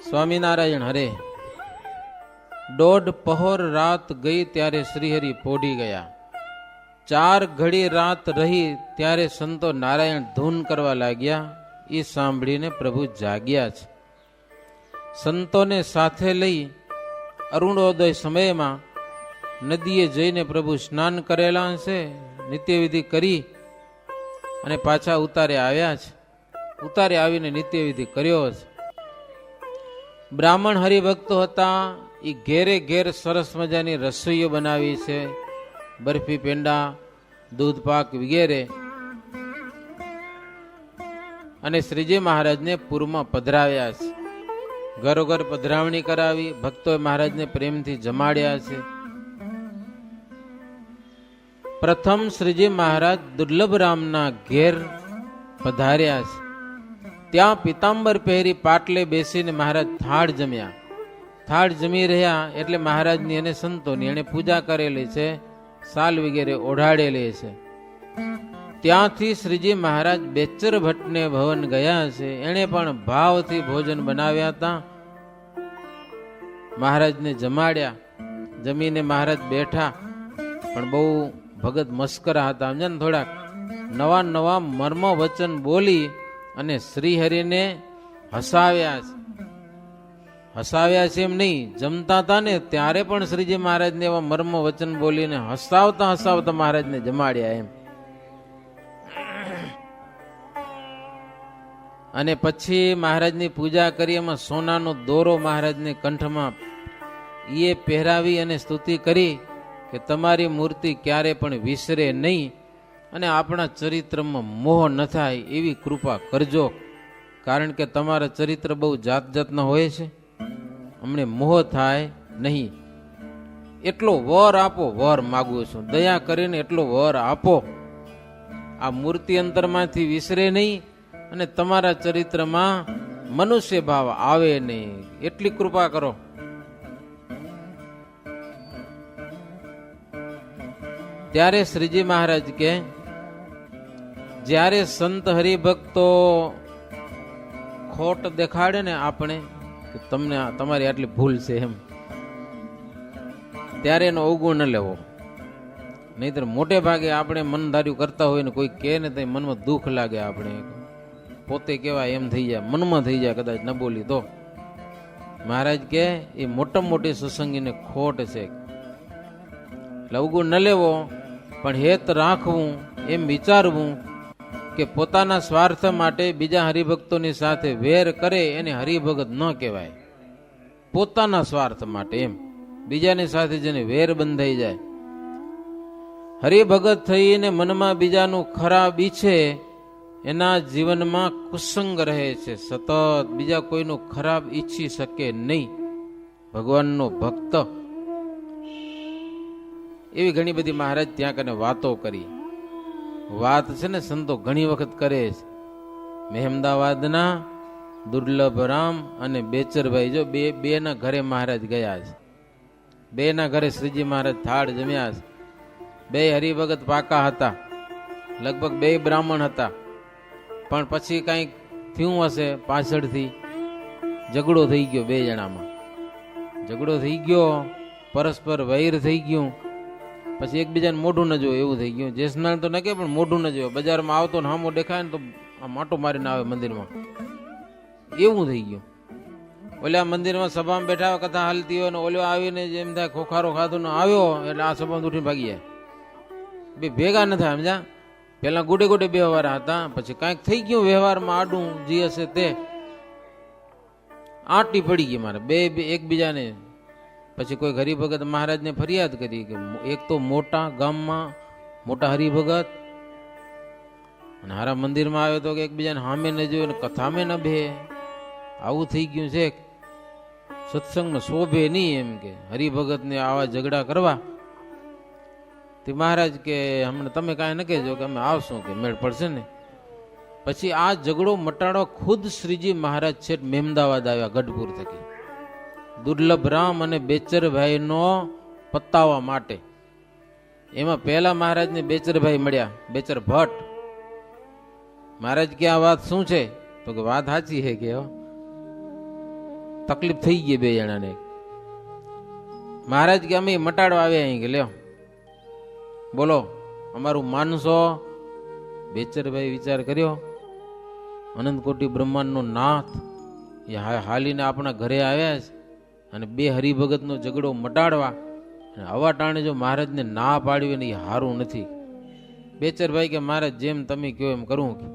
સ્વામિનારાયણ હરે. દોઢ પહોર રાત ગઈ ત્યારે શ્રીહરિ પોઢી ગયા. 4 ઘડી રાત રહી ત્યારે સંતો નારાયણ ધૂન કરવા લાગ્યા. એ સાંભળીને પ્રભુ જાગ્યા છે. સંતોને સાથે લઈ અરુણોદય સમયમાં નદીએ જઈને પ્રભુ સ્નાન કરેલા છે, નિત્યવિધિ કરી અને પાછા ઉતારે આવ્યા છે. ઉતારે આવીને નિત્યવિધિ કર્યો છે. બ્રાહ્મણ હરિભક્તો હતા. એ ઘેરે ઘેર સરસ મજાની રસોઈઓ બનાવી છે, બરફી, પેંડા, દૂધ પાક વગેરે. અને શ્રીજી મહારાજને પૂરમાં પધરાવ્યા છે. ઘરોઘર પધરાવણી કરાવી. ભક્તોએ મહારાજને પ્રેમથી જમાડ્યા છે. પ્રથમ શ્રીજી મહારાજ દુર્લભ રામના ઘેર પધાર્યા છે. ત્યાં પિતાંબર પહેરી પાટલે બેસીને મહારાજ થાળ જમ્યા. થાળ જમી રહ્યા એટલે મહારાજની અને સંતોની એને પૂજા કરેલી છે, સાલ વગેરે ઓઢાડેલી છે. ત્યાંથી શ્રીજી મહારાજ બેચર ભટ્ટને ભવન ગયા છે. એણે પણ ભાવથી ભોજન બનાવ્યા હતા. મહારાજને જમાડ્યા. જમીને મહારાજ બેઠા, પણ બહુ ભગત મસ્કરા હતા. સમજ્યા ને, થોડાક નવા નવા મર્મ વચન બોલી અને શ્રીહરિને હસાવ્યા છે. હસાવ્યા છે એમ નહીં, જમતા હતા ને ત્યારે પણ શ્રીજી મહારાજને એવા મર્મ વચન બોલીને હસાવતા હસાવતા મહારાજને જમાડ્યા એમ. અને પછી મહારાજની પૂજા કરી. એમાં સોનાનો દોરો મહારાજને કંઠમાં એ પહેરાવી અને સ્તુતિ કરી કે તમારી મૂર્તિ ક્યારે પણ વિસરે નહીં અને આપણા ચરિત્રમાં મોહ ન થાય એવી કૃપા કરજો, કારણ કે તમારા ચરિત્ર બહુ જાત જાતના હોય છે, અમને મોહ થાય નહીં. એટલો વર આપો, વર માગું છું, દયા કરીને એટલો વર આપો, આ મૂર્તિ અંતરમાંથી વિસરે નહીં અને તમારા ચરિત્રમાં મનુષ્ય ભાવ આવે નહીં, એટલી કૃપા કરો. ત્યારે શ્રીજી મહારાજ કે જ્યારે સંત હરિભક્તો ખોટ દેખાડે ને આપણે કે તમને તમારી આટલી ભૂલ છે એમ, ત્યારે એનો અવગુણ ન લેવો. નહીતર મોટે ભાગે આપણે મન ધાર્યું કરતા હોય ને કોઈ કહે ને તો મનમાં દુઃખ લાગે. આપણે પોતે કેવાય એમ થઈ જાય, મનમાં થઈ જાય કદાચ ન બોલી તો. મહારાજ કે એ મોટામાં મોટી સત્સંગીને ખોટ છે. એટલે અવગુણ ન લેવો, પણ હેત રાખવું, એમ વિચારવું કે પોતાના સ્વાર્થ માટે બીજા હરિભક્તોની સાથે વેર કરે એને હરિભગત ન કહેવાય. પોતાના સ્વાર્થ માટે એમ બીજાની સાથે જેને વેર બંધાઈ જાય. હરિભગત થઈને મનમાં બીજાનું ખરાબ ઈચ્છે એના જીવનમાં કુસંગ રહે છે. સતત બીજા કોઈનું ખરાબ ઈચ્છી શકે નહીં. ભગવાનનો ભક્ત. એવી ઘણી બધી મહારાજ ત્યાં કને વાતો કરી. વાત છે ને સંતો ઘણી વખત કરે છે. મહેમદાવાદના દુર્લભ રામ અને બેચરભાઈ, જો બે ના ઘરે મહારાજ ગયા છે. બે ના ઘરે શ્રીજી મહારાજ થાળ જમ્યા છે. બે હરિભગત પાકા હતા, લગભગ બે બ્રાહ્મણ હતા. પણ પછી કંઈક થયું હશે, પાછળથી ઝઘડો થઈ ગયો. બે જણામાં ઝઘડો થઈ ગયો, પરસ્પર વૈર થઈ ગયું. પછી એકબીજાને મોઢું ન જોયું એવું થઈ ગયું. જેસનાલ તો ન કે પણ મોઢું ન જોયું. બજારમાં આવતો ને હામો દેખાય ને તો માટો મારીને આવે મંદિરમાં, એવું થઈ ગયું. ઓલા મંદિરમાં સભામાં બેઠા કથા હાલતી હોય ને ઓલો આવીને જેમ થાય ખોખારો ખાધો ને આવ્યો એટલે આ સભામાં ઉઠીને ભાગી જાય. બે ભેગા ન થાય. સમજા, પેલા ગોડે ગોડે બે વાળા હતા, પછી કાંઈક થઈ ગયું વ્યવહારમાં આડું જે હશે તે આંટી પડી ગઈ મારે બે એકબીજાને. પછી કોઈ હરિભગત મહારાજને ફરિયાદ કરી કે એક તો મોટા ગામમાં મોટા હરિભગત અને હારા મંદિરમાં આવ્યો તો કે એકબીજાને સામે ન જોયું ને કથામે ન બે, આવું થઈ ગયું છે. સત્સંગમાં શોભે નહીં એમ કે હરિભગતને આવા ઝઘડા કરવા. તે મહારાજ કે હમણાં તમે કાંઈ ન કહેજો કે અમે આવશું, કે મેળ પડશે ને. પછી આ ઝઘડો મટાડવા ખુદ શ્રીજી મહારાજ છે મહેમદાવાદ આવ્યા ગઢપુર થકી, દુર્લભ રામ અને બેચરભાઈનો પતાવવા માટે. એમાં પહેલા મહારાજને બેચરભાઈ મળ્યા, બેચર ભટ્ટ. મહારાજ કે આ વાત શું છે? તો કે વાત સાચી છે કે તકલીફ થઈ ગઈ બે જણાને. મહારાજ કે અમે મટાડવા આવ્યા અહીં કે લ્યો બોલો અમારું માનસો. બેચરભાઈ વિચાર કર્યો, અનંત કોટી બ્રહ્માંડનો નાથ એ હાલીને આપણા ઘરે આવ્યા છે અને બે હરિભગતનો ઝઘડો મટાડવા, અને આવા ટાણે જો મહારાજને ના પાડવી ને એ સારું નથી. બેચરભાઈ કે મહારાજ જેમ તમે કહો એમ કરું, કે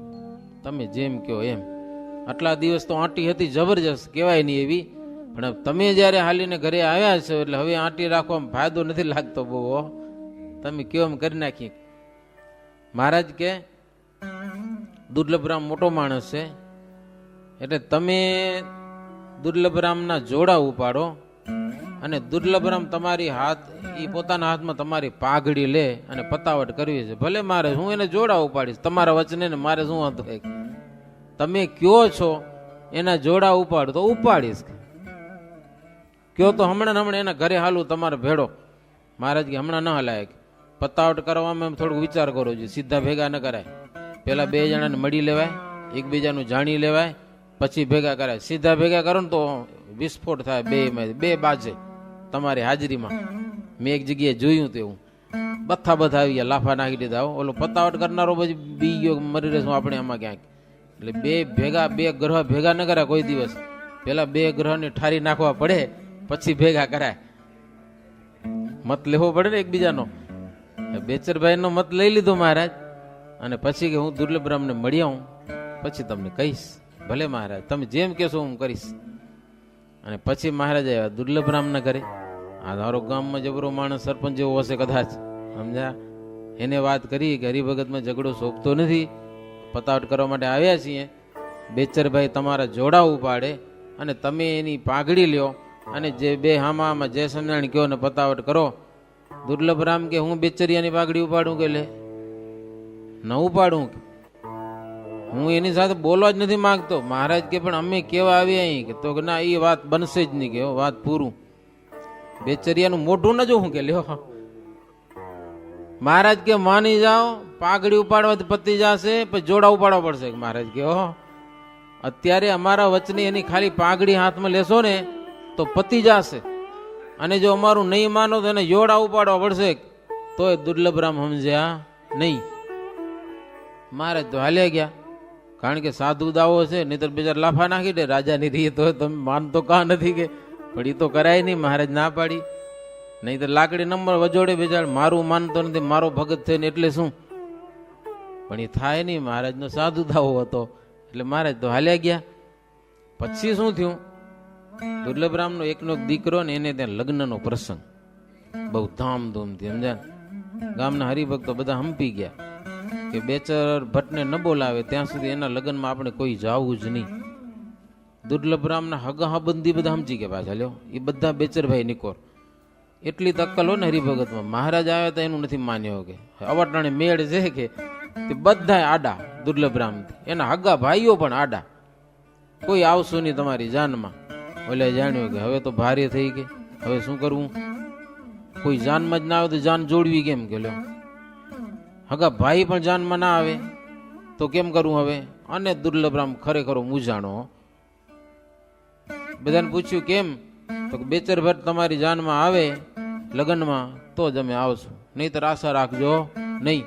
તમે જેમ કહો એમ. આટલા દિવસ તો આંટી હતી જબરજસ્ત, કહેવાય નહીં એવી, પણ તમે જ્યારે હાલીને ઘરે આવ્યા છો એટલે હવે આંટી રાખવામાં ફાયદો નથી લાગતો બહુ. તમે કહો એમ કરી નાખીએ. મહારાજ કે દુર્લભરામ મોટો માણસ છે એટલે તમે દુર્લભરામના જોડા ઉપાડો અને દુર્લભરામ તમારી હાથ એ પોતાના હાથમાં તમારી પાઘડી લે અને પતાવટ કરવી છે. ભલે મારે હું એને જોડા ઉપાડીશ, તમારા વચને ને મારે શું વાંધો? તમે કયો છો એના જોડા ઉપાડ તો ઉપાડીશ, કયો તો હમણાં એના ઘરે હાલું તમારે ભેડો. મહારાજ કે હમણાં ન હલાય, પતાવટ કરવામાં થોડુંક વિચાર કરો છો, સીધા ભેગા ન કરાય. પેલા બે જણાને મળી લેવાય, એકબીજાનું જાણી લેવાય, પછી ભેગા કરાય. સીધા ભેગા કરો ને તો વિસ્ફોટ થાય, બે બાજે તમારી હાજરીમાં. મેં એક જગ્યાએ જોયું તેવું, બધા આવી ગયા, લાફા નાખી દીધા. ઓલો પતાવટ કરનારો પછી બી ગયો, મરી રહેશું આપણે આમાં ક્યાંક. એટલે બે ગ્રહ ભેગા ન કરાય કોઈ દિવસ. પેલા બે ગ્રહને ઠારી નાખવા પડે પછી ભેગા કરાય. મત લેવો પડે ને એકબીજાનો. બેચરભાઈ નો મત લઈ લીધો મહારાજ, અને પછી કે હું દુર્લભરામને મળી આવું પછી તમને કહીશ. ભલે મહારાજ તમે જેમ કહેશો હું કરીશ. અને પછી મહારાજ આવ્યા દુર્લભરામના ઘરે. આ ધારો ગામમાં જબરો માણસ સરપંચ જેવો હશે કદાચ, સમજ્યા? એને વાત કરી કે હરિભગતમાં ઝઘડો શોભતો નથી, પતાવટ કરવા માટે આવ્યા છીએ. બેચરભાઈ તમારા જોડા ઉપાડે અને તમે એની પાઘડી લ્યો અને જે બે હામાં જે સમજાણ કહો ને પતાવટ કરો. દુર્લભરામ કે હું બેચરિયાની પાઘડી ઉપાડું કે લે ન ઉપાડું, હું એની સાથે બોલવા જ નથી માંગતો. મહારાજ કે પણ અમે કેવા આવ્યા અહીં કે તો ના એ વાત બનશે જ નહીં, કે વાત પૂરું. બેચરિયાનું મોઢું ન જોવું કે લ્યો. મહારાજ કે માની જાઓ, પાઘડી ઉપાડવાથી પતી જશે, પછી જોડા ઉપાડવા પડશે. મહારાજ કે અત્યારે અમારા વચની એની ખાલી પાઘડી હાથમાં લેશો ને તો પતી જશે, અને જો અમારું નહીં માનો તો એને જોડા ઉપાડવા પડશે. તોય દુર્લભરામ સમજ્યા નહીં. મહારાજ તો હાલ્યા ગયા, કારણ કે સાધુ દાવો છે, નહીતર બીજા લાફા નાખી દે. રાજાની રીત હોય તમે માનતો કા નથી કે, પણ એ તો કરાય નહીં. મહારાજ ના પાડી, નહીં તો લાકડી નંબર વજોડે બેચાર, મારું માનતો નથી, મારો ભગત થઈને એટલે શું, પણ એ થાય નહીં. મહારાજનો સાધુ દાવો હતો એટલે મહારાજ તો હાલ્યા ગયા. પછી શું થયું? દુર્લભરામનો એકનો દીકરો ને એને ત્યાં લગ્નનો પ્રસંગ બહુ ધામધૂમથી, સમજ્યા? ગામના હરિભક્તો બધા હંપી ગયા કે બેચર ભટ્ટને ન બોલાવે ત્યાં સુધી એના લગ્નમાં આપણે કોઈ જાવું જ નહીં. દુર્લભરામના હગા હબંધી બધા સમજી ગયા પાછા લ્યો, એ બધા બેચરભાઈ નિકોર. એટલી તક્કલ હોય ને હરિભગતમાં. મહારાજ આવ્યા તો એનું નથી માન્યો કે અવટાણે મેળ છે કે તે બધા આડા દુર્લભરામથી. એના હગા ભાઈઓ પણ આડા, કોઈ આવશું નહીં તમારી જાનમાં. ઓલે જાણ્યું કે હવે તો ભારે થઈ ગઈ, હવે શું કરવું? કોઈ જાનમાં જ ના આવે તો જાન જોડવી કેમ કે લ્યો. હગા ભાઈ પણ જાનમાં ના આવે તો કેમ કરવું હવે? અને દુર્લભરામ ખરેખરો મૂંઝાણો. બધાને પૂછ્યું કેમ? તો બેચર ભટ્ટ તમારી જાનમાં આવે લગ્નમાં તો જ અમે આવશું, નહીતર આશા રાખજો નહીં.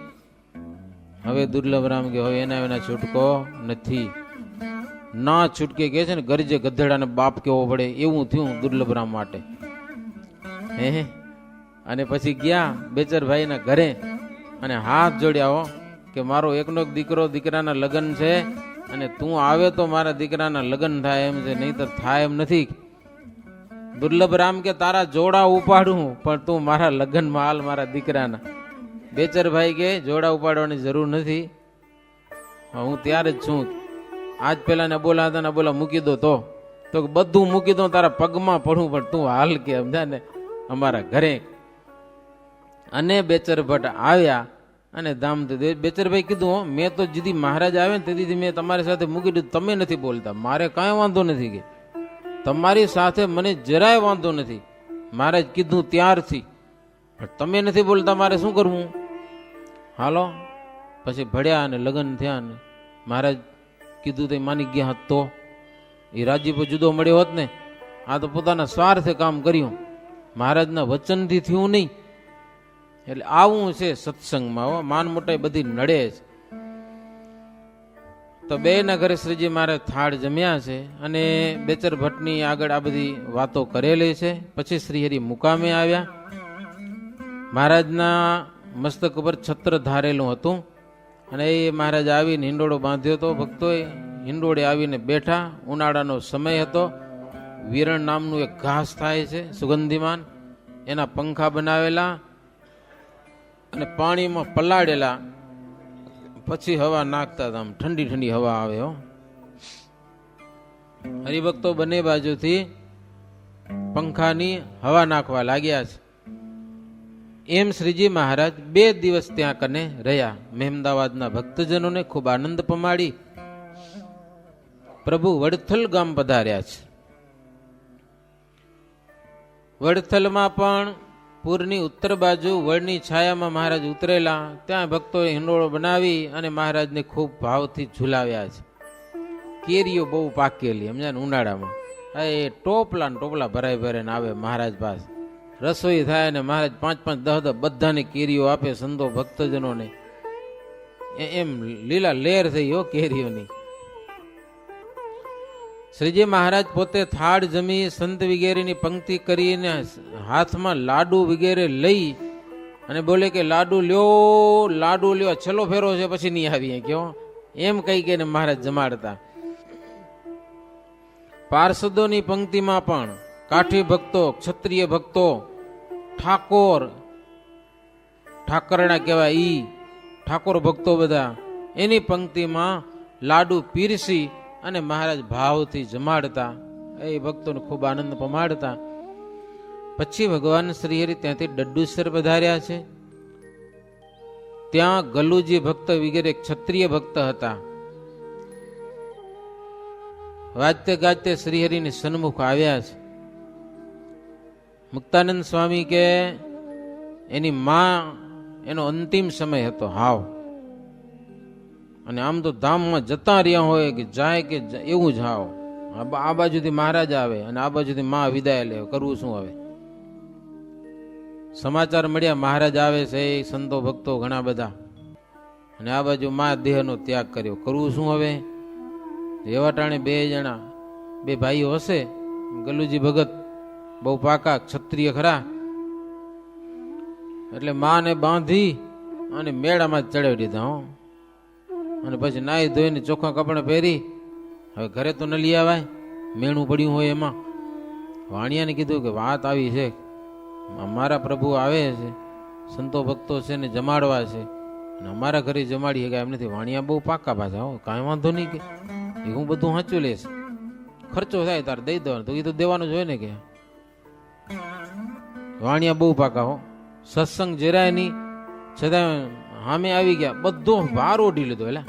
હવે દુર્લભરામ કે હવે એના વિના છૂટકો નથી. ના છૂટકે કે છે ને ગરજે ગધેડાને બાપ કેવો પડે એવું થયું દુર્લભરામ માટે. હે અને પછી ગયા બેચરભાઈના ઘરે અને હાથ જોડ્યા હો કે મારો એકનો એક દીકરો, દીકરાના લગ્ન છે અને તું આવે તો મારા દીકરાના લગ્ન થાય એમ છે, નહીતર થાય એમ નથી. દુર્લભરામ કે તારા જોડા ઉપાડું પણ તું મારા લગ્નમાં હાલ મારા દીકરાના. બેચરભાઈ કે જોડા ઉપાડવાની જરૂર નથી, હું ત્યારે જ છું. આજ પેલા ને બોલા હતા ને બોલા મૂકી દો તો બધું મૂકી દો, તારા પગમાં પડું પણ તું હાલ કે સમજા ને અમારા ઘરે. અને બેચર ભટ્ટ આવ્યા અને ધામથી બેચરભાઈ કીધું મેં તો જીધી મહારાજ આવે ને તેથી મેં તમારી સાથે મૂકી દીધું, તમે નથી બોલતા, મારે કાંઈ વાંધો નથી કે તમારી સાથે મને જરાય વાંધો નથી, મહારાજ કીધું ત્યારથી, તમે નથી બોલતા, મારે શું કરવું? હાલો. પછી ભળ્યા અને લગ્ન થયા ને મહારાજ કીધું તો માની ગયા હોત તો એ રાજીપો જુદો મળ્યો હોત ને આ તો પોતાના સ્વાર્થે કામ કર્યું, મહારાજના વચનથી થયું નહીં. એટલે આવું છે સત્સંગમાં. માન મોટાઈ બધી નડે છે. તો બેના ઘરે શ્રીજી મહારાજ થાળ જમ્યા છે અને બેચર ભટ્ટની આગળ આ બધી વાતો કરેલી છે. પછી શ્રીહરિ મુકામે આવ્યા. મહારાજના મસ્તક ઉપર છત્ર ધારેલું હતું અને એ મહારાજ આવીને હિંડોળો બાંધ્યો હતો. ભક્તોએ હિંડોળે આવીને બેઠા. ઉનાળાનો સમય હતો. વિરણ નામનું એક ઘાસ થાય છે સુગંધીમાન, એના પંખા બનાવેલા અને પાણીમાં પલાળેલા, પછી હવા નાખતા હતા. આમ ઠંડી ઠંડી હવા આવે. હરિભક્તો બંને બાજુથી પંખાની હવા નાખવા લાગ્યા છે. એમ શ્રીજી મહારાજ 2 દિવસ ત્યાં કને રહ્યા. મહેમદાવાદના ભક્તજનોને ખૂબ આનંદ પમાડી પ્રભુ વડથલ ગામ પધાર્યા છે. વડથલમાં પણ પૂરની ઉત્તર બાજુ વડની છાયામાં મહારાજ ઉતરેલા. ત્યાં ભક્તોએ હિંડોળો બનાવી અને મહારાજને ખૂબ ભાવથી ઝુલાવ્યા છે. કેરીઓ બહુ પાકેલી, સમજ્યા ને, ઉનાળામાં એ ટોપલા ને ટોપલા ભરાઈ ભરાઈને આવે મહારાજ પાસે. રસોઈ થાય ને મહારાજ 5-5, 10-10 બધાને કેરીઓ આપે સંતો ભક્તજનોને. એમ લીલા લેર થઈ હો કેરીઓની. શ્રીજી મહારાજ પોતે થાળ જમી સંત વગેરેની પંક્તિ કરીને હાથમાં લાડુ વગેરે લઈ અને બોલે કે લાડુ લ્યો, છેલ્લો ફેરો છે પછી નહીં આવીએ કયો, એમ કહી કે મહારાજ જમાડતા. પાર્ષદોની પંક્તિમાં પણ કાઠી ભક્તો, ક્ષત્રિય ભક્તો, ઠાકરણા કહેવાય ઈ ઠાકોર ભક્તો બધા, એની પંક્તિમાં લાડુ પીરસી અને મહારાજ ભાવથી જમાડતા. એ ભક્તોને ખૂબ આનંદ પમાડતા. પછી ભગવાન શ્રીહરિ ત્યાંથી ડડ્ડુસર પધાર્યા છે. ત્યાં ગલુજી ભક્ત વગેરે ક્ષત્રિય ભક્ત હતા. વાજતે ગાજતે શ્રીહરિની સન્મુખ આવ્યા છે. મુક્તાનંદ સ્વામી કે એની માં, એનો અંતિમ સમય હતો હાવ, અને આમ તો ધામમાં જતા રહ્યા હોય કે જાય કે એવું જ હાવ. આ બાજુથી મહારાજ આવે અને આ બાજુથી માં વિદાય લે. કરવું શું હવે? સમાચાર મળ્યા મહારાજ આવે છે, એ સંતો ભક્તો ઘણા બધા, અને આ બાજુ માં દેહનો ત્યાગ કર્યો. કરવું શું હવે? એવા ટાણે 2 જણા, 2 ભાઈઓ હશે, ગલુજી ભગત બહુ પાકા ક્ષત્રિય ખરા, એટલે માને બાંધી અને મેળામાં જ ચડાવી દીધા. અને પછી નાહી ધોઈને ચોખ્ખા કપડા પહેરી હવે ઘરે તો ન લઈ આવાય, મેણું પડ્યું હોય એમાં. વાણિયાને કીધું કે વાત આવી છે, અમારા પ્રભુ આવે છે, સંતો ભક્તો છે ને જમાડવા છે, અને અમારા ઘરે જમાડી ગયા એમ નથી. વાણિયા બહુ પાકા પાછા, કાંઈ વાંધો નહીં કે હું બધું સાચું લઈશ, ખર્ચો થાય તારે દઈ દેવાનો. તો એ તો દેવાનું જ હોય ને કે. વાણિયા બહુ પાકા હો, સત્સંગ જરાય નહીં, છતાં સામે આવી ગયા. બધો ભાર ઓઢી લીધો, એટલે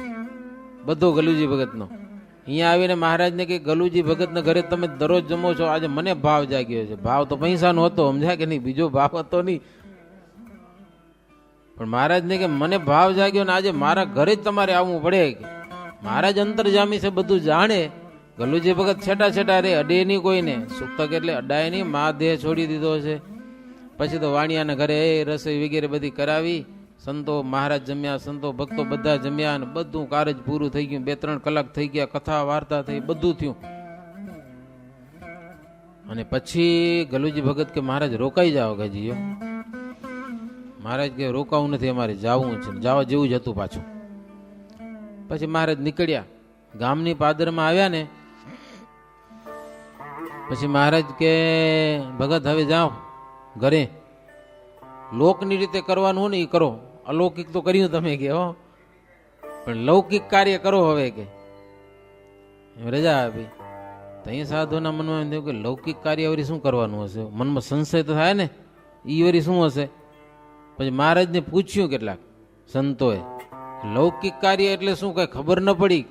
બધો ગલુજી ભગતનો. અહીંયા આવીને મહારાજને કે ગલુજી ભગતના ઘરે તમે દરરોજ જમો છો, આજે મને ભાવ જાગ્યો છે. ભાવ તો પૈસાનો હતો, સમજ્યા કે નહીં, બીજો ભાવ હતો નહીં. પણ મહારાજને કે મને ભાવ જાગ્યો ને આજે મારા ઘરે જ તમારે આવવું પડે. કે મહારાજ અંતરજામી છે, બધું જાણે. ગલુજી ભગત છેટા રે, અડે નહીં કોઈને. સુક્તક એટલે અડાય નહીં, મા દેહ છોડી દીધો છે. પછી તો વાણિયાના ઘરે રસોઈ વગેરે બધી કરાવી. સંતો મહારાજ જમ્યા, સંતો ભક્તો બધા જમ્યા, અને બધું કારજ પૂરું થઈ ગયું. 2-3 કલાક થઈ ગયા, કથા વાર્તા થઈ, બધું થયું. અને પછી ગલુજી ભગત કે મહારાજ રોકાઈ જાઓ કે જીઓ. મહારાજ કે રોકાવું નથી, અમારે જવું છે. જવા જેવું જ હતું પાછું. પછી મહારાજ નીકળ્યા, ગામની પાદરમાં આવ્યા ને પછી મહારાજ કે ભગત હવે જાઓ ઘરે, લોકની રીતે કરવાનું ને એ કરો. અલૌકિક તો કર્યું તમે કે હો, પણ લૌકિક કાર્ય કરો હવે કે. રજા આપી. તો અહીં સાધુના મનમાં એમ થયું કે લૌકિક કાર્ય વળી શું કરવાનું હશે? મનમાં સંશય તો થાય ને, એ વળી શું હશે? પછી મહારાજને પૂછ્યું કેટલાક સંતોએ, લૌકિક કાર્ય એટલે શું, કઈ ખબર ન પડી.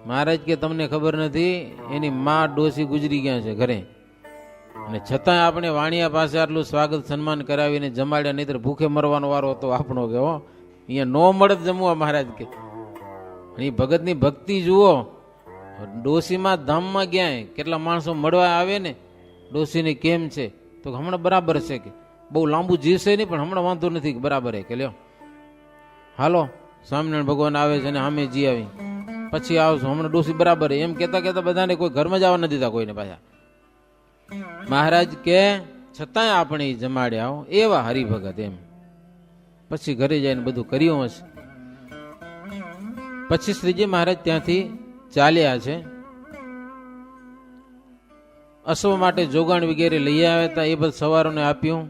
મહારાજ કે તમને ખબર નથી, એની માં ડોસી ગુજરી ગયા છે ઘરે, અને છતાંય આપણે વાણિયા પાસે આટલું સ્વાગત સન્માન કરાવીને જમાડ્યા, નહીતર ભૂખે મરવાનો વારો હતો આપણો કે હો. અહીંયા નો મળત જમવા મહારાજ કે. એ ભગતની ભક્તિ જુઓ. ડોસીમાં ધામમાં ગયા, કેટલા માણસો મળવા આવે ને, ડોશીને કેમ છે? તો હમણાં બરાબર છે કે બહુ લાંબુ જીવશે નહીં, પણ હમણાં વાંધો નથી કે બરાબર છે કે લ્યો હાલો સ્વામિનારાયણ ભગવાન આવે છે ને સામે જી આવી પછી આવશો, હમણાં ડોશી બરાબર એમ કહેતા કહેતા બધાને કોઈ ઘરમાં જવા નથી દીધા કોઈને પાછા. મહારાજ કે છતાંય આપણે જમાડ્યા એવા હરિભગત એમ. પછી ઘરે જઈને બધું કર્યું હશે. પછી શ્રીજી મહારાજ ત્યાંથી ચાલ્યા છે. અસવા માટે જોગાણ વગેરે લઈ આવ્યા હતા, એ બધું સવારોને આપ્યું.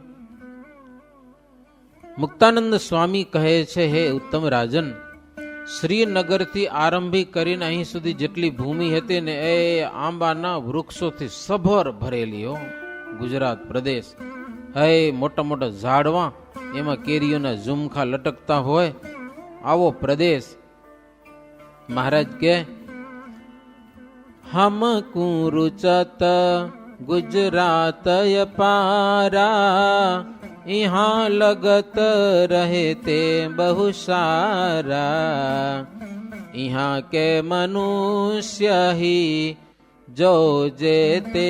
મુક્તાનંદ સ્વામી કહે છે, હે ઉત્તમ રાજન, શ્રીનગરથી આરંભી કરીને અહીં સુધી જેટલી ભૂમિ હતી ને એ આંબાના વૃક્ષોથી સભર ભરેલી હો. ગુજરાત પ્રદેશ હે મોટા મોટા ઝાડવા, એમાં કેરીઓના ઝુમખા લટકતા હોય આવો પ્રદેશ. મહારાજ કે હમ કુરુચત ગુજરાત પારા, यहाँ लगत रहे ते बहु सारा, यहाँ के मनुष्य ही जो जेते,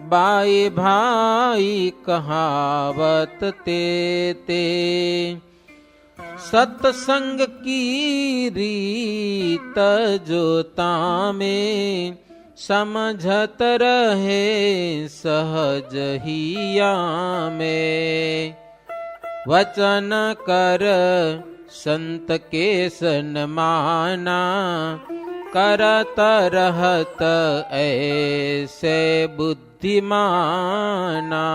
बाई भाई कहावत ते ते, सत्संग की रीत जोता में, समझत रहे सहज हिया में, वचन कर संत के सन्माना, करत रहत ऐसे बुद्धिमाना.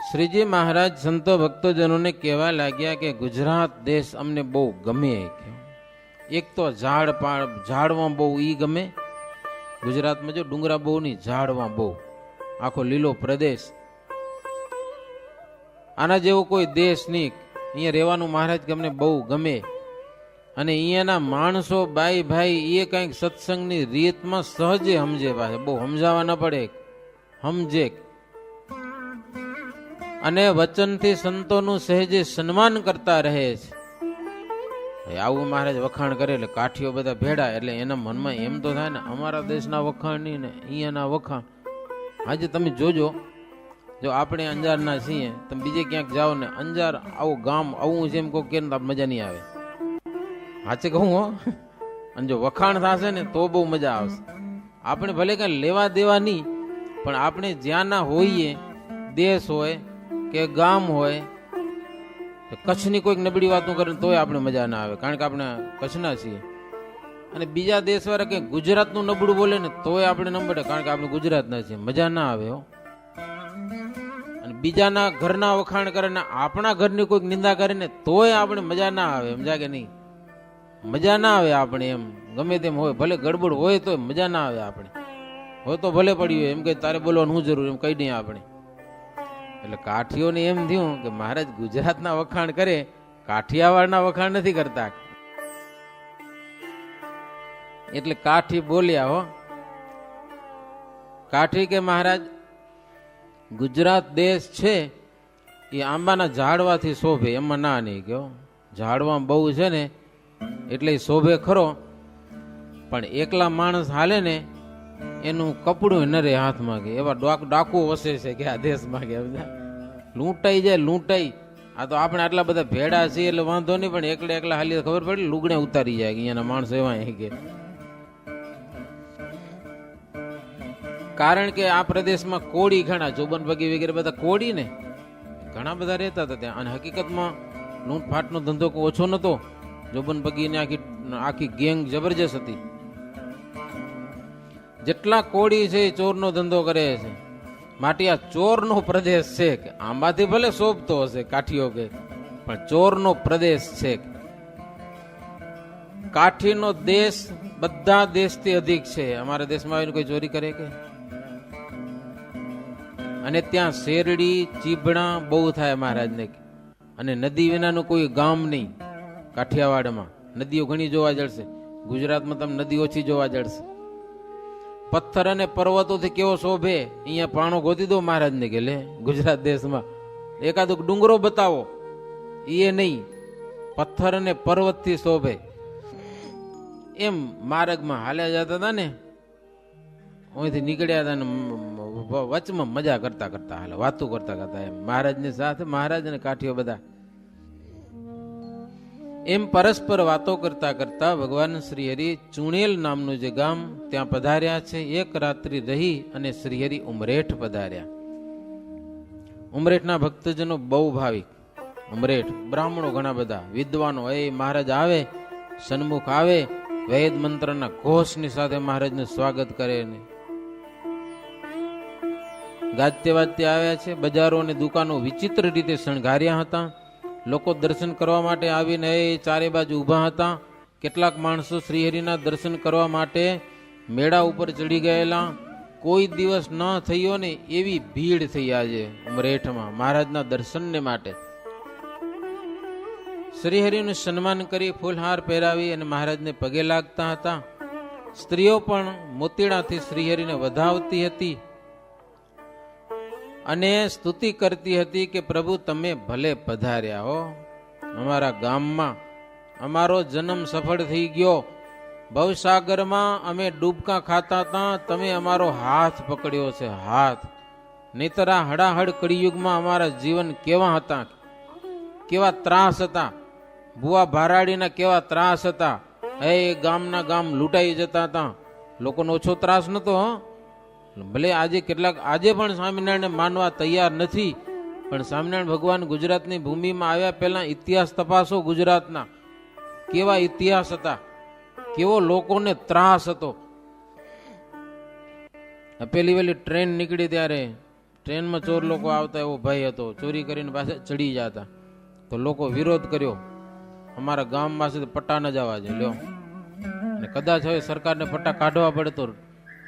શ્રીજી મહારાજ સંતો ભક્તોજનોને કહેવા લાગ્યા કે ગુજરાત દેશ અમને બહુ ગમે. એક તો ઝાડવા બહુ ઈ ગમે. ગુજરાતમાં જો ડુંગરા બહુ નહીં, ઝાડવા બહુ, આખો લીલો પ્રદેશ. આના જેવો કોઈ દેશ નહીં. અહીંયા રહેવાનું મહારાજ કે અમને બહુ ગમે. અને અહીંયાના માણસો બાઈ ભાઈ એ કંઈક સત્સંગની રીતમાં સહજે સમજે, પાસે બહુ સમજાવવા ન પડે, સમજે. અને વચનથી સંતોનું સહેજે સન્માન કરતા રહે છે. આવું મહારાજ વખાણ કરે એટલે કાઠીઓ બધા ભેડા, એટલે એના મનમાં એમ તો થાય ને અમારા દેશના વખાણ નહીં ને અહીંયાના વખાણ. આજે તમે જોજો, જો આપણે અંજારના છીએ, તમે બીજે ક્યાંક જાઓ ને અંજાર આવું ગામ આવું છે એમ કહો કે મજા નહીં આવે. હાચે કહું હો. અને જો વખાણ થશે ને તો બહુ મજા આવશે. આપણે ભલે કાંઈ લેવા દેવા નહીં, પણ આપણે જ્યાંના હોઈએ, દેશ હોય કે ગામ હોય, કચ્છની કોઈક નબળી વાતો કરે તોય આપણે મજા ના આવે, કારણ કે આપણે કચ્છના છીએ. અને બીજા દેશવાળા કંઈક ગુજરાતનું નબળું બોલે ને તોય આપણે ન પડે, કારણ કે આપણે ગુજરાતના છીએ. મજા ના આવે હો. અને બીજાના ઘરના વખાણ કરે ને આપણા ઘરની કોઈક નિંદા કરે ને તોય આપણે મજા ના આવે. સમજા કે નહીં? મજા ના આવે આપણે. એમ ગમે તેમ હોય, ભલે ગડબડ હોય તો મજા ના આવે આપણે. હોય તો ભલે પડી હોય, એમ કે તારે બોલવાનું શું જરૂર, એમ કહી દઈએ આપણે. એટલે કાઠીઓને એમ થયું કે મહારાજ ગુજરાતના વખાણ કરે, કાઠિયાવાડના વખાણ નથી કરતા. એટલે કાઠી બોલ્યા હો. કાઠી કે મહારાજ ગુજરાત દેશ છે એ આંબાના ઝાડવાથી શોભે, એમાં ના નહીં કયો. ઝાડવા બહુ છે ને એટલે શોભે ખરો, પણ એકલા માણસ હાલે ને એનું કપડું ન રહે હાથમાં, કે એવા ડાકુ વસે છે કે આ દેશમાં, કે લૂંટાઈ જાય લૂંટાઈ. આ તો આપણે આટલા બધા ભેડા છીએ એટલે વાંધો નહીં, પણ એકલા હાલી ખબર પડી લુગડે ઉતારી જાય અહીંયાના માણસો એવા. કે કારણ કે આ પ્રદેશમાં કોળી ઘણા, જોબન બગી વગેરે બધા કોળી ને ઘણા બધા રહેતા હતા ત્યાં. અને હકીકતમાં લૂંટફાટનો ધંધો ઓછો નતો. જોબન બગીને આખી ગેંગ જબરજસ્ત હતી. જેટલા કોળી છે એ ચોરનો ધંધો કરે છે. માટે આ ચોરનો પ્રદેશ છે. કે આંબાથી ભલે શોભતો હશે કાઠીઓ કે, પણ ચોરનો પ્રદેશ છે. કાઠીનો દેશ બધા દેશથી અધિક છે. અમારા દેશમાં આવીને કોઈ ચોરી કરે કે? અને ત્યાં શેરડી ચીભણા બહુ થાય મહારાજને. અને નદી વિનાનું કોઈ ગામ નહીં. કાઠિયાવાડમાં નદીઓ ઘણી જોવા જળશે. ગુજરાતમાં તમને નદી ઓછી જોવા જળશે. પથ્થર અને પર્વતોથી કેવો શોભે. અહીંયા પાણો ગોતી દો મહારાજને કે લે ગુજરાત દેશમાં એકાદો ડુંગરો બતાવો, એ નહીં. પથ્થર અને પર્વતથી શોભે. એમ માર્ગમાં હાલ્યા જતા હતા ને અહીંથી નીકળ્યા હતા ને વચમાં મજા કરતા કરતા હાલ વાતું કરતા કરતા એમ મહારાજની સાથે મહારાજ અને કાઠીઓ બધા એમ પરસ્પર વાતો કરતા કરતા ભગવાન શ્રીહરિ ચુણેલ નામનું જે ગામ ત્યાં પધાર્યા છે. એક રાત્રિ રહી અને શ્રીહરિ ઉમરેઠ પધાર્યા. ઉમરેઠના ભક્તજનો બહુ ભાવિક. ઉમરેઠ બ્રાહ્મણો ઘણા બધા વિદ્વાનો એ મહારાજ આવે સન્મુખ આવે વેદ મંત્રના ઘોષની સાથે મહારાજનું સ્વાગત કરે ને ગાજતે વાજતે આવ્યા છે. બજારો અને દુકાનો વિચિત્ર રીતે શણગાર્યા હતા. લોકો દર્શન કરવા માટે આવીને એ ચારે બાજુ ઊભા હતા. કેટલાક માણસો શ્રીહરિના દર્શન કરવા માટે મેળા ઉપર ચડી ગયેલા. કોઈ દિવસ ન થયો ને એવી ભીડ થઈ આજે ઉમરેઠમાં મહારાજના દર્શનને માટે. શ્રીહરિનું સન્માન કરી ફૂલહાર પહેરાવી અને મહારાજને પગે લાગતા હતા. સ્ત્રીઓ પણ મોતીડાથી શ્રીહરિને વધાવતી હતી અને સ્તુતિ કરતી હતી કે પ્રભુ તમે ભલે પધાર્યા હો અમારા ગામમાં. અમારો જન્મ સફળ થઈ ગયો. ભવસાગરમાં અમે ડૂબકા ખાતા હતા, તમે અમારો હાથ પકડ્યો છે. હાથ નહીતર આ હડાહડ કળિયુગમાં અમારા જીવન કેવા હતા, કેવા ત્રાસ હતા. ભુવા ભારાડીના કેવા ત્રાસ હતા. એ ગામના ગામ લૂંટાઈ જતા હતા. લોકોનો ઓછો ત્રાસ નતો. ભલે આજે કેટલાક આજે પણ સ્વામિનારાયણ માનવા તૈયાર નથી, પણ સ્વામિનારાયણ ભગવાન ગુજરાતની ભૂમિમાં આવ્યા પહેલા ઇતિહાસ તપાસો. ગુજરાતના કેવા ઇતિહાસ હતા, કેવો લોકોને ત્રાસ હતો. પેલી વેલી ટ્રેન નીકળી ત્યારે ટ્રેનમાં ચોર લોકો આવતા એવો ભય હતો. ચોરી કરીને પાછા ચડી જતા તો લોકો વિરોધ કર્યો, અમારા ગામમાં છે પટ્ટા ન જવા છે લ્યો. અને કદાચ હવે સરકારને પટ્ટા કાઢવા પડે તો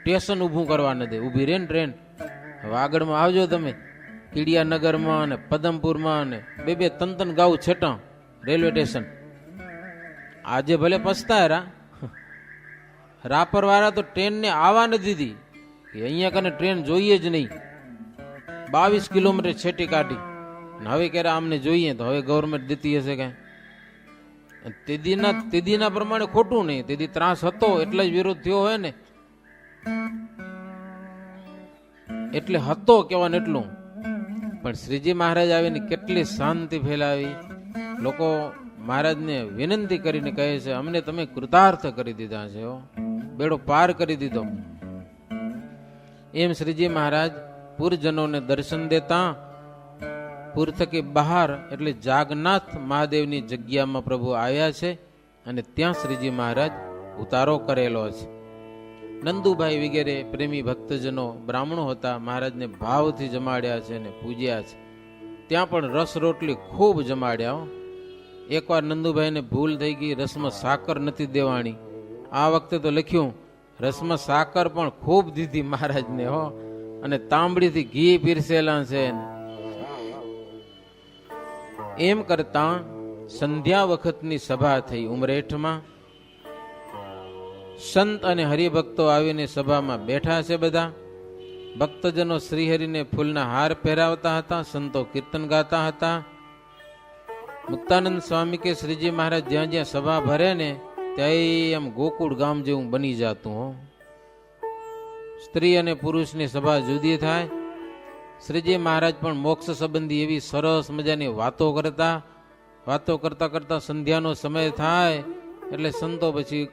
સ્ટેશન ઊભું કરવા ન દે. ઊભી રે ને ટ્રેન. હવે આગળમાં આવજો તમે. કીડિયાનગરમાં અને પદમપુરમાં અને બે તન ગાઉ છેટા રેલવે સ્ટેશન. આજે ભલે પછતાય રાપર વાળા તો ટ્રેનને આવવા નથી દીધી કે અહીંયા કને ટ્રેન જોઈએ જ નહીં. 22 કિલોમીટર છેટી કાઢી. હવે ક્યારે આમને જોઈએ તો હવે ગવર્મેન્ટ દેતી હશે કઈ. તેદીના પ્રમાણે ખોટું નહીં. તેદી ત્રાસ હતો એટલે જ વિરોધ થયો હોય ને. એટલે હતો કેવાનું એટલું. પણ શ્રીજી મહારાજ આવીને કેટલી શાંતિ ફેલાવી. લોકો મહારાજને વિનંતી કરીને કહે છે અમને તમે કૃતાર્થ કરી દીધા છે, બેડો પાર કરી દીધો. એમ શ્રીજી મહારાજ પુરજનોને દર્શન દેતા પુર થકી બહાર એટલે જાગનાથ મહાદેવની જગ્યામાં પ્રભુ આવ્યા છે અને ત્યાં શ્રીજી મહારાજ ઉતારો કરેલો છે. નંદુભાઈ વગેરે પ્રેમી ભક્તજનો બ્રાહ્મણો હતા, મહારાજને ભાવથી જમાડ્યા છે અને પૂજ્યા છે. ત્યાં પણ રસ રોટલી ખૂબ જમાડ્યા. એકવાર નંદુભાઈને ભૂલ થઈ ગઈ, રસમાં સાકર નથી દેવાણી. આ વખતે તો લખ્યું રસમાં સાકર પણ ખૂબ દીધી મહારાજને હો, અને તાંબડીથી ઘી પીરસેલા છે. એમ કરતા સંધ્યા વખતની સભા થઈ ઉમરેઠમાં. સંત અને હરિભક્તો આવીને સભામાં બેઠા છે. બધા ભક્તજનો શ્રીહરિને ફૂલના હાર પહેરાવતા હતા, સંતો કીર્તન ગાતા હતા. મુક્તાનંદ સ્વામી કે શ્રીજી મહારાજ જ્યાં જ્યાં સભા ભરે ને ત્યાં એમ ગોકુળ ગામ જેવું બની જતું હો. સ્ત્રી અને પુરુષની સભા જુદી થાય. શ્રીજી મહારાજ પણ મોક્ષ સંબંધી એવી સરસ મજાની વાતો કરતા કરતા સંધ્યાનો સમય થાય એટલે સંતો પછી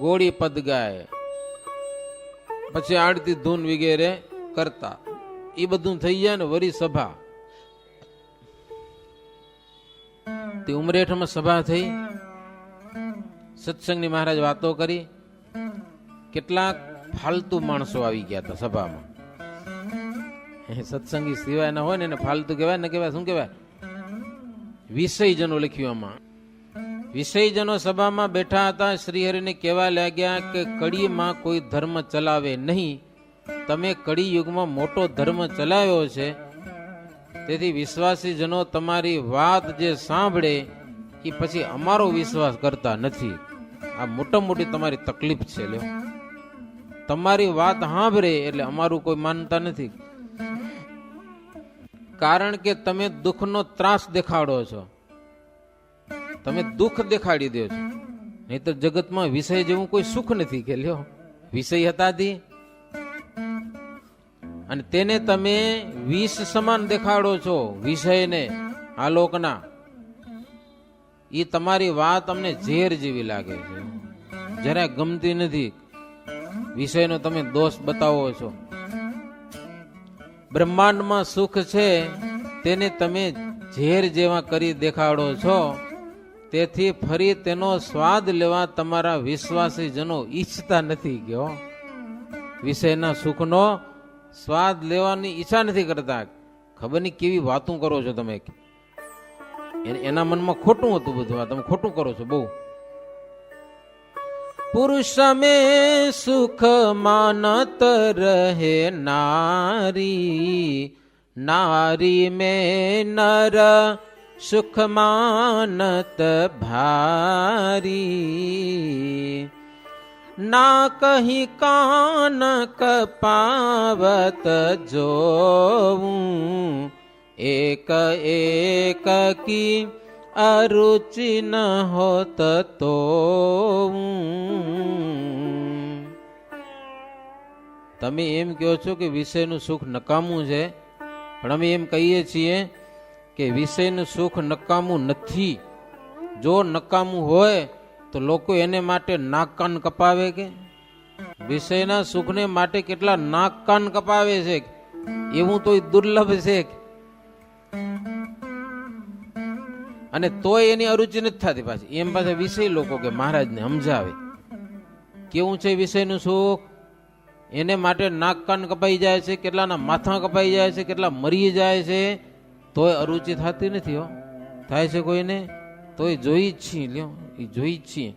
ગોળી પદ ગાય, પછી આડતી ધૂન વગેરે કરતા. એ બધું થઈ જાય ને વરી સભા. તે ઉમરેઠમાં સભા થઈ. સત્સંગની મહારાજ વાતો કરી. કેટલાક ફાલતુ માણસો આવી ગયા હતા સભામાં. સત્સંગી સિવાય ના હોય ને એને ફાલતુ કહેવાય ને કહેવાય શું કહેવાય? વિષયજનો લખ્યું આમાં. વિષયજનો સભામાં બેઠા હતા. શ્રીહરિને કહેવા લાગ્યા કે કડીમાં કોઈ ધર્મ ચલાવે નહીં. તમે કડી યુગમાં મોટો ધર્મ ચલાવ્યો છે, તેથી વિશ્વાસી જનો તમારી વાત જે સાંભળે એ પછી અમારો વિશ્વાસ કરતા નથી. આ મોટી તમારી તકલીફ છે. લ્યો, તમારી વાત સાંભળે એટલે અમારું કોઈ માનતા નથી. કારણ કે તમે દુઃખનો ત્રાસ દેખાડો છો, તમે દુઃખ દેખાડી દો છો. નહીં તો જગતમાં વિષય જેવું કોઈ સુખ નથી. કે લ્યો, વિષય હતા અને તેને તમે વિષ સમાન દેખાડો છો, વિષયને આલોકના. એ તમારી વાત અમને ઝેર જેવી લાગે છે, જરા ગમતી નથી. વિષયનો તમે દોષ બતાવો છો. બ્રહ્માંડમાં સુખ છે તેને તમે ઝેર જેવા કરી દેખાડો છો. તેથી ફરી તેનો સ્વાદ લેવા તમારા વિશ્વાસી જનો ઈચ્છતા નથી. ગયો વિષયના સુખનો સ્વાદ લેવાની ઈચ્છા નથી કરતા. ખબર નહીં કેવી વાતું કરો છો તમે. એના મનમાં ખોટું હતું બધું, તમે ખોટું કરો છો બહુ. પુરુષ में सुख मानत रहे नारी, नारी में नर सुख मानत भारी. ना कहीं कान कपावत जोऊं, एक एक की अरुचि न होत तो. તમે એમ કહો છો કે વિષયનું સુખ નકામું છે, પણ અમે એમ કહીએ છીએ કે વિષયનું સુખ નકામું નથી. જો નકામું હોય તો લોકો એને માટે નાક કાન કપાવે કે? વિષયના સુખને માટે કેટલા નાક કાન કપાવે છે, એવું તો દુર્લભ છે. અને તોય એની અરુચિ નથી થતી પાછી. એમ પાછા વિષય લોકો કે મહારાજને સમજાવે કેવું છે વિષયનું સુખ. એને માટે નાક કાન કપાઈ જાય છે, કેટલાના માથા કપાઈ જાય છે, કેટલા મરી જાય છે, તોય અરુચિ થતી નથી. હો થાય છે કોઈને? તોય જોઈ જ છીએ. લ્યો એ જોઈ જ છીએ.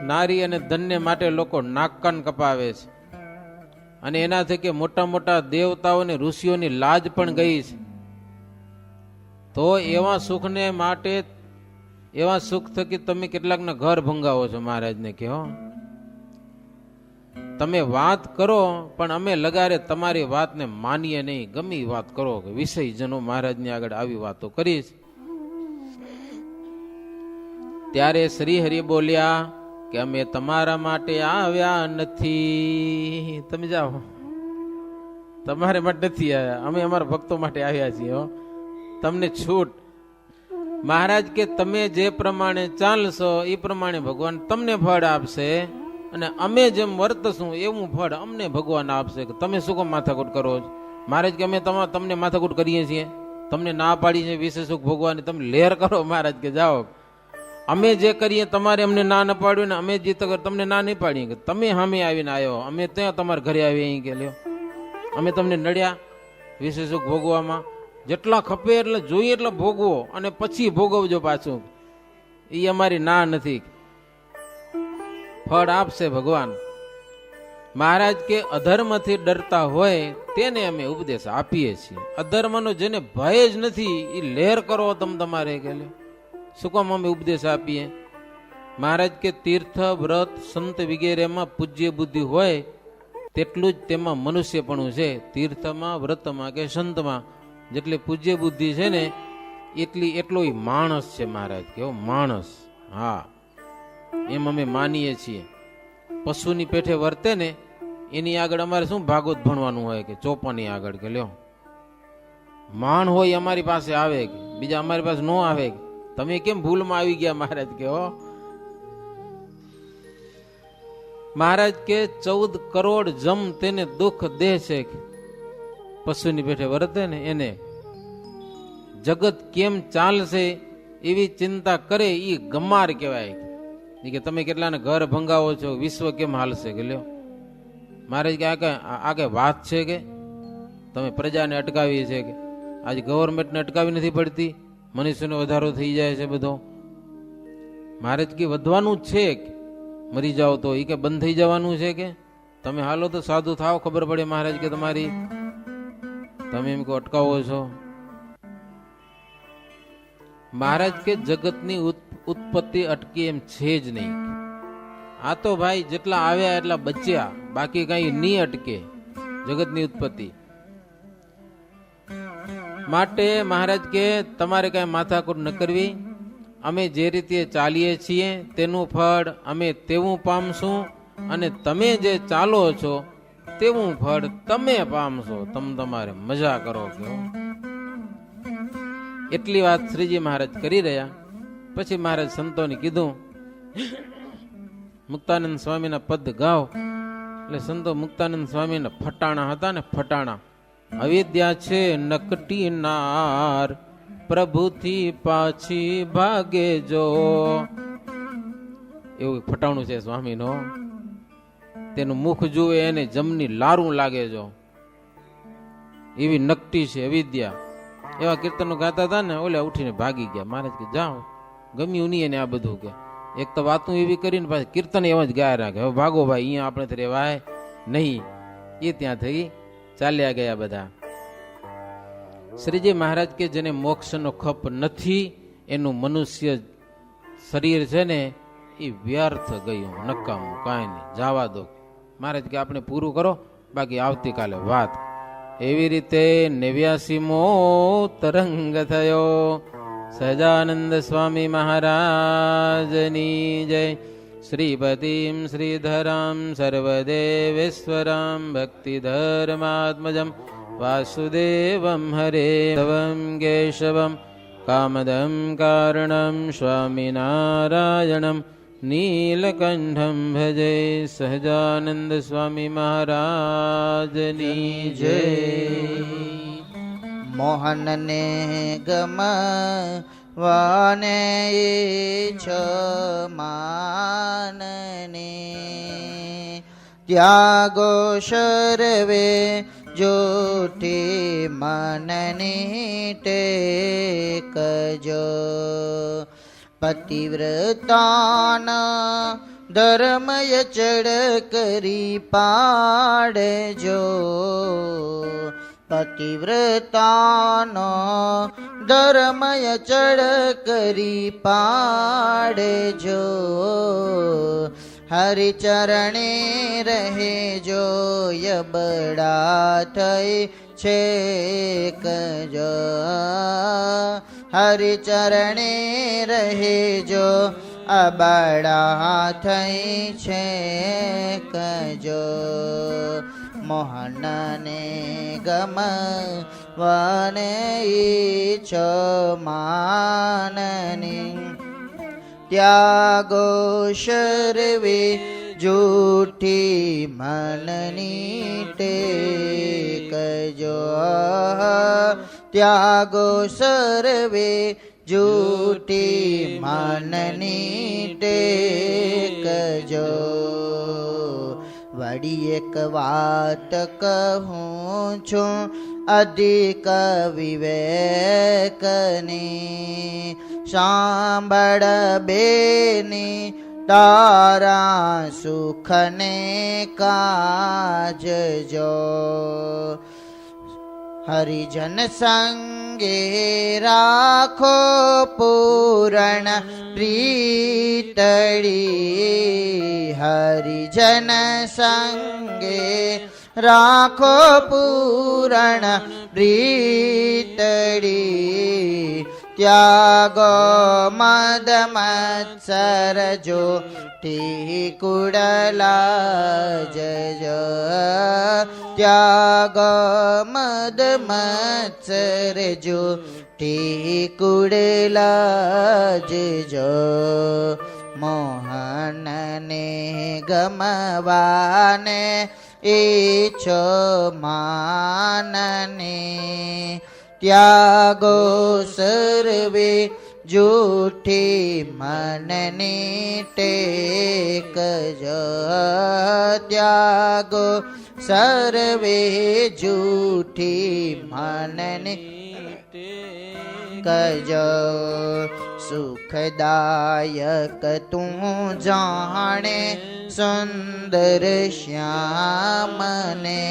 નારી અને ધનને માટે લોકો નાક કાન કપાવે છે. અને એનાથી કે મોટા મોટા દેવતાઓને ઋષિઓની લાજ પણ ગઈ છે. તો એવા સુખને માટે, એવા સુખ થકી તમે કેટલાકના ઘર ભંગાવો છો. મહારાજને કહો તમે વાત કરો, પણ અમે લગારે તમારી વાતને માનીએ નહીં. ગમે વાત કરો કે વિષય જનો મહારાજની આગળ આવી વાતો કરીશ. ત્યારે શ્રી હરિ બોલ્યા કે અમે તમારા માટે આવ્યા નથી. તમે જાઓ, તમારે માટે નથી આવ્યા, અમે અમારા ભક્તો માટે આવ્યા છીએ. તમને છૂટ. મહારાજ કે તમે જે પ્રમાણે ચાલશો એ પ્રમાણે ભગવાન તમને ફળ આપશે, અને અમે જેમ વર્તશું એવું ફળ અમને ભગવાન આપશે. કે તમે શું કામ માથાકૂટ કરો છો? મહારાજ કે અમે તમને માથાકૂટ કરીએ છીએ, તમને ના પાડી છે વિશે સુખ ભોગવાની, તમે લહેર કરો. મહારાજ કે જાઓ, અમે જે કરીએ તમારે અમને ના ન પાડ્યું, ને અમે જે તમને ના નહીં પાડીએ. કે તમે સામે આવીને આવ્યો, અમે ત્યાં તમારા ઘરે આવીએ અહીં કે લ્યો અમે તમને નડ્યા વિશે સુખ ભોગવામાં? જેટલા ખપે એટલે જોઈએ એટલે ભોગવો, અને પછી ભોગવજો પાછું. એ અમારી ના નથી. ફળ આપશે ભગવાન. મહારાજ કે અધર્મથી ડરતા હોય તેને અમે ઉપદેશ આપીએ છીએ. અધર્મનો જેને ભય જ નથી એ લહેર કરો તમારે કે શું કામ અમે ઉપદેશ આપીએ? મહારાજ કે તીર્થ વ્રત સંત વગેરેમાં પૂજ્ય બુદ્ધિ હોય તેટલું જ તેમાં મનુષ્યપણું છે. તીર્થમાં, વ્રતમાં કે સંતમાં જેટલી પૂજ્ય બુદ્ધિ છે ને એટલો માણસ છે. મહારાજ કેવો માણસ. હા, એમ અમે માનીએ છીએ. પશુની પેઠે વર્તે ને એની આગળ અમારે શું ભાગવત ભણવાનું હોય કે ચોપાની આગળ કે લ્યો માણ હોય અમારી પાસે આવે કે બીજા અમારી પાસે ન આવે. તમે કેમ ભૂલમાં આવી ગયા? મહારાજ કે મહારાજ કે 14 કરોડ જમ તેને દુઃખ દે છે. પશુની પેઠે વર્તે ને એને જગત કેમ ચાલશે એવી ચિંતા કરે એ ગમાર કહેવાય. કે તમે કેટલાને ઘર ભંગાવો છો, વિશ્વ કેમ હાલશે કે લ્યો. મહારાજ કે આ કઈ વાત છે કે તમે પ્રજાને અટકાવી છે કે આજે ગવર્મેન્ટને અટકાવી નથી પડતી? મનુષ્યનો વધારો થઈ જાય છે બધો. મહારાજ કે વધવાનું જ છે કે મરી જાઓ તો એ કે બંધ થઈ જવાનું છે કે તમે હાલો તો સાધુ થાવ, ખબર પડે. મહારાજ કે તમારી તમે એમ કહો અટકાવો છો. મહારાજ કે જગતની ઉત્પત્તિ અટકી એમ છે જ નહીં. આ તો ભાઈ જેટલા આવ્યા એટલા બચ્યા, બાકી કઈ નહીં અટકે જગતની ઉત્પત્તિ. માટે મહારાજ કે તમારે કઈ માથાકૂટ ન કરવી. અમે જે રીતે ચાલીએ છીએ તેનું ફળ અમે તેવું પામશું, અને તમે જે ચાલો છો તેવું ફળ તમે પામશો. તમારે મજા કરો છો. એટલી વાત શ્રીજી મહારાજ કરી રહ્યા. પછી મહારાજ સંતોને કીધું, મુક્તાનંદ સ્વામીના પદ ગાઓ. એટલે સંતો મુક્તાનંદ સ્વામીના ફટાણા હતા ને, ફટાણા. અવિદ્યા છે નકટી નાર, પ્રભુથી પાછી ભાગે જો. એવું ફટાણું છે સ્વામીનો. તેનું મુખ જુએ એને જમની લારું લાગે જો, એવી નકટી છે અવિદ્યા. એવા કીર્તનો ગાતા હતા ને, ઓલે ઉઠીને ભાગી ગયા. મહારાજ કે જાઓ, ગમ્યું નહીં એને આ બધું. કે એક તો વાતું એવી કરીને પાછી કીર્તન એવા જ ગાય રાખે. હવે ભાગો ભાઈ, અહીંયા આપણે રહેવાય નહીં. એ ત્યાં થઈ ચાલ્યા ગયા બધા. શ્રીજી મહારાજ કે જેને મોક્ષનો ખપ નથી, એનું મનુષ્ય શરીર છે ને એ વ્યર્થ ગયું, નકામું, કાંઈ નહીં, જવા દો. મહારાજ કે આપણે પૂરું કરો, બાકી આવતીકાલે વાત. એવી રીતે 89મો તરંગ થયો. સહજાનંદ સ્વામી મહારાજની જય. શ્રીપતિમ શ્રીધરામ સર્વદેવેશ્વરામ ભક્તિધર્માત્મજમ વાસુદેવમ હરેવમ કેશવમ કામદમ કારણમ સ્વામિનારાયણમ નીલકંઠમ ભજે. સહજાનંદ સ્વામી મહારાજની જય. મોહનને ગમવાને છો માનને, ત્યાગો સર્વે જૂઠી મનની ટેકજો. પતિવ્રતાના ધર્મય ચડ કરી પાડજો. પતિવ્રતાનો ધર્મય ચડ કરી પાડજો. હરિચરણે રહેજો, યબડા થઈ છે કજો. હરિચરણે રહેજો, અબડા થઈ છે કજો. મોહનને ગમવાને ઈચ્છો માનની, ત્યાગો સર્વે જૂઠી મનની ટેકજો. ત્યાગો સર્વે જૂઠી મનની ટેકજો. વળી એક વાત કહું છું અધિક વિવેકની, સાંભળ બેની તારા સુખને કાજજો. હરિજન સંગે રાખો પૂરણ પ્રીતળી. હરિજન સંગે રાખો પૂરણ પ્રીતળી. ત્યાગો મદ મત્સર જૂઠી કુડલા જજો. ત્યાગો મદ મત્સર જૂઠી કુડલા જજો. મોહનને ગમવાને ઈચ્છો માનને, ત્યાગો સર્વે જૂઠી મનની ટેકજો. ત્યાગો સર્વે જૂઠી મનની ટેકજો. સુખદાયક તું જાણે સુંદર શ્યામને,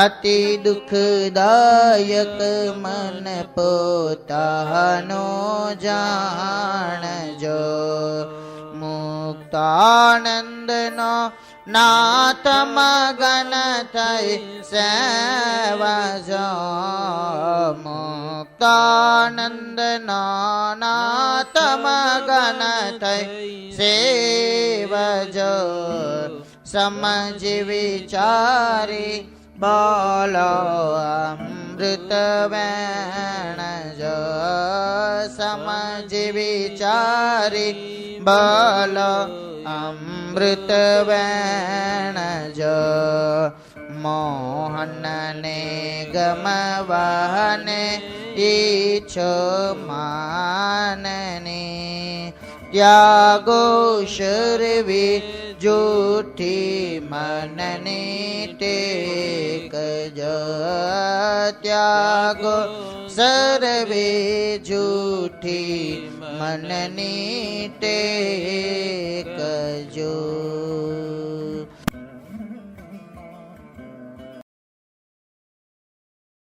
અતિ દુઃખદાયક મન પોતાનો જાણજો. મુક્ત મુક્તાનંદનો નાથ મગન થઈ સેવજો મુક્તાનંદનો નાથ મગન થઈ સેવજો સમજ વિચારી બોલો અમૃત વેણ જો સમજ વિચારી બોલો અમૃત વેણ જો મોહનને ગમવાને ઈચ્છો માનની ત્યાગો શરવી જૂઠી મનની ટેક જો ત્યાગો સર્વે જૂઠી મનની ટેક જો